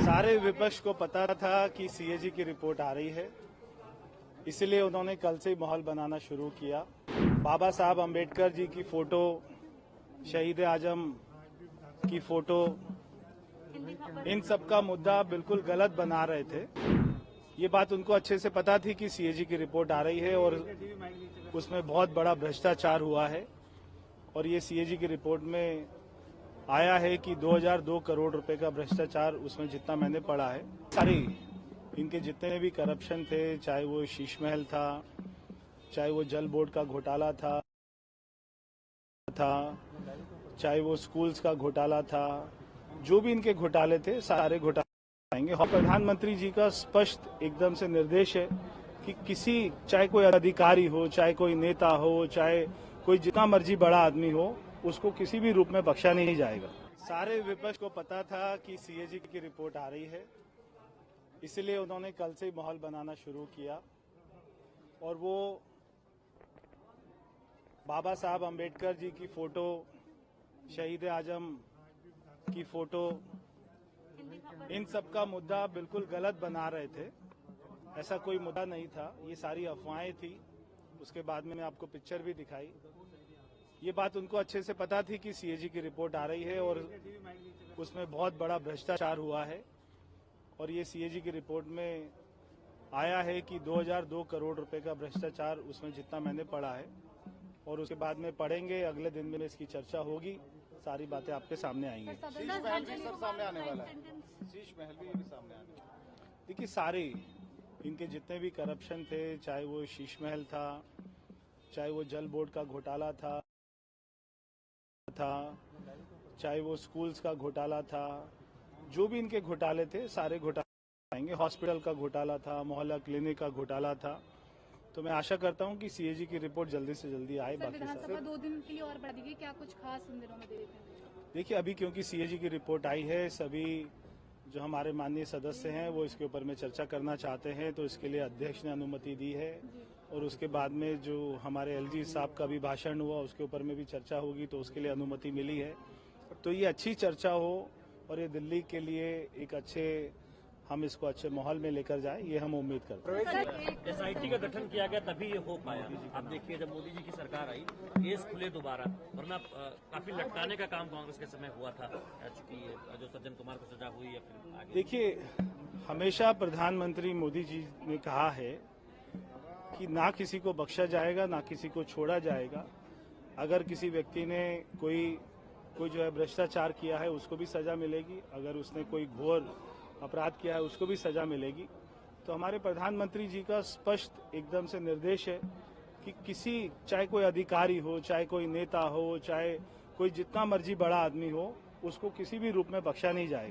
सारे विपक्ष को पता था कि सीएजी की रिपोर्ट आ रही है, इसलिए उन्होंने कल से ही माहौल बनाना शुरू किया। बाबा साहब अंबेडकर जी की फोटो, शहीद आजम की फोटो, इन सब का मुद्दा बिल्कुल गलत बना रहे थे। ये बात उनको अच्छे से पता थी कि सीएजी की रिपोर्ट आ रही है और उसमें बहुत बड़ा भ्रष्टाचार हुआ है। और ये सीएजी की रिपोर्ट में आया है कि 2002 करोड़ रुपए का भ्रष्टाचार, उसमें जितना मैंने पढ़ा है, सारे इनके जितने भी करप्शन थे, चाहे वो शीश महल था, चाहे वो जल बोर्ड का घोटाला था, चाहे वो स्कूल्स का घोटाला था, जो भी इनके घोटाले थे सारे घोटाले आएंगे। और प्रधानमंत्री जी का स्पष्ट एकदम से निर्देश है कि किसी, चाहे कोई अधिकारी हो, चाहे कोई नेता हो, चाहे कोई जितना मर्जी बड़ा आदमी हो, उसको किसी भी रूप में बख्शा नहीं जाएगा। सारे विपक्ष को पता था कि सीएजी की रिपोर्ट आ रही है, इसलिए उन्होंने कल से ही माहौल बनाना शुरू किया। और वो बाबा साहब अंबेडकर जी की फोटो, शहीद आजम की फोटो, इन सब का मुद्दा बिल्कुल गलत बना रहे थे। ऐसा कोई मुद्दा नहीं था, ये सारी अफवाहें थी। उसके बाद मैंने आपको पिक्चर भी दिखाई। ये बात उनको अच्छे से पता थी कि सीएजी की रिपोर्ट आ रही है और उसमें बहुत बड़ा भ्रष्टाचार हुआ है। और ये सीएजी की रिपोर्ट में आया है कि 2002 करोड़ रुपए का भ्रष्टाचार, उसमें जितना मैंने पढ़ा है। और उसके बाद में पढ़ेंगे, अगले दिन में इसकी चर्चा होगी, सारी बातें आपके सामने आएंगी। शीश महल भी सर सामने आने वाला है। शीश महल भी सामने आने वाला है। देखिए, सारे इनके जितने भी करप्शन थे, चाहे वो शीश महल था, चाहे वो जल बोर्ड का घोटाला था, चाहे वो स्कूल्स का घोटाला था, जो भी इनके घोटाले थे सारे घोटाले आएंगे। हॉस्पिटल का घोटाला था, मोहल्ला क्लिनिक का घोटाला था। तो मैं आशा करता हूं कि सीएजी की रिपोर्ट जल्दी से जल्दी आए। बाकी विधानसभा 2 दिन के लिए और बढ़ा दी गई, क्या कुछ खास इन दिनों में दे देते हैं? देखिए, अभी क्योंकि सीएजी की रिपोर्ट आई है, सभी जो हमारे माननीय सदस्य हैं वो इसके ऊपर में चर्चा करना चाहते हैं, तो इसके लिए अध्यक्ष ने अनुमति दी है। और उसके बाद में जो हमारे एलजी साहब का भी भाषण हुआ, उसके ऊपर में भी चर्चा होगी, तो उसके लिए अनुमति मिली है। तो ये अच्छी चर्चा हो और ये दिल्ली के लिए एक अच्छे, हम इसको अच्छे माहौल में लेकर जाए, ये हम उम्मीद करते हैं। एसआईटी का गठन किया गया तभी ये हो पाया। आप देखिए, जब मोदी जी की सरकार आई, केस खुले दोबारा, वरना काफी लटकाने का काम कांग्रेस के समय हुआ था, चूंकि जो सज्जन कुमार को सजा हुई या फिर आगे। देखिए, हमेशा प्रधानमंत्री मोदी जी ने कहा है कि ना किसी को बख्शा जाएगा, ना किसी को छोड़ा जाएगा। अगर किसी व्यक्ति ने कोई जो है भ्रष्टाचार किया है, उसको भी सजा मिलेगी। अगर उसने कोई घोर अपराध किया है, उसको भी सजा मिलेगी। तो हमारे प्रधानमंत्री जी का स्पष्ट एकदम से निर्देश है कि किसी, चाहे कोई अधिकारी हो, चाहे कोई नेता हो, चाहे कोई जितना मर्जी बड़ा आदमी हो, उसको किसी भी रूप में बख्शा नहीं जाएगा।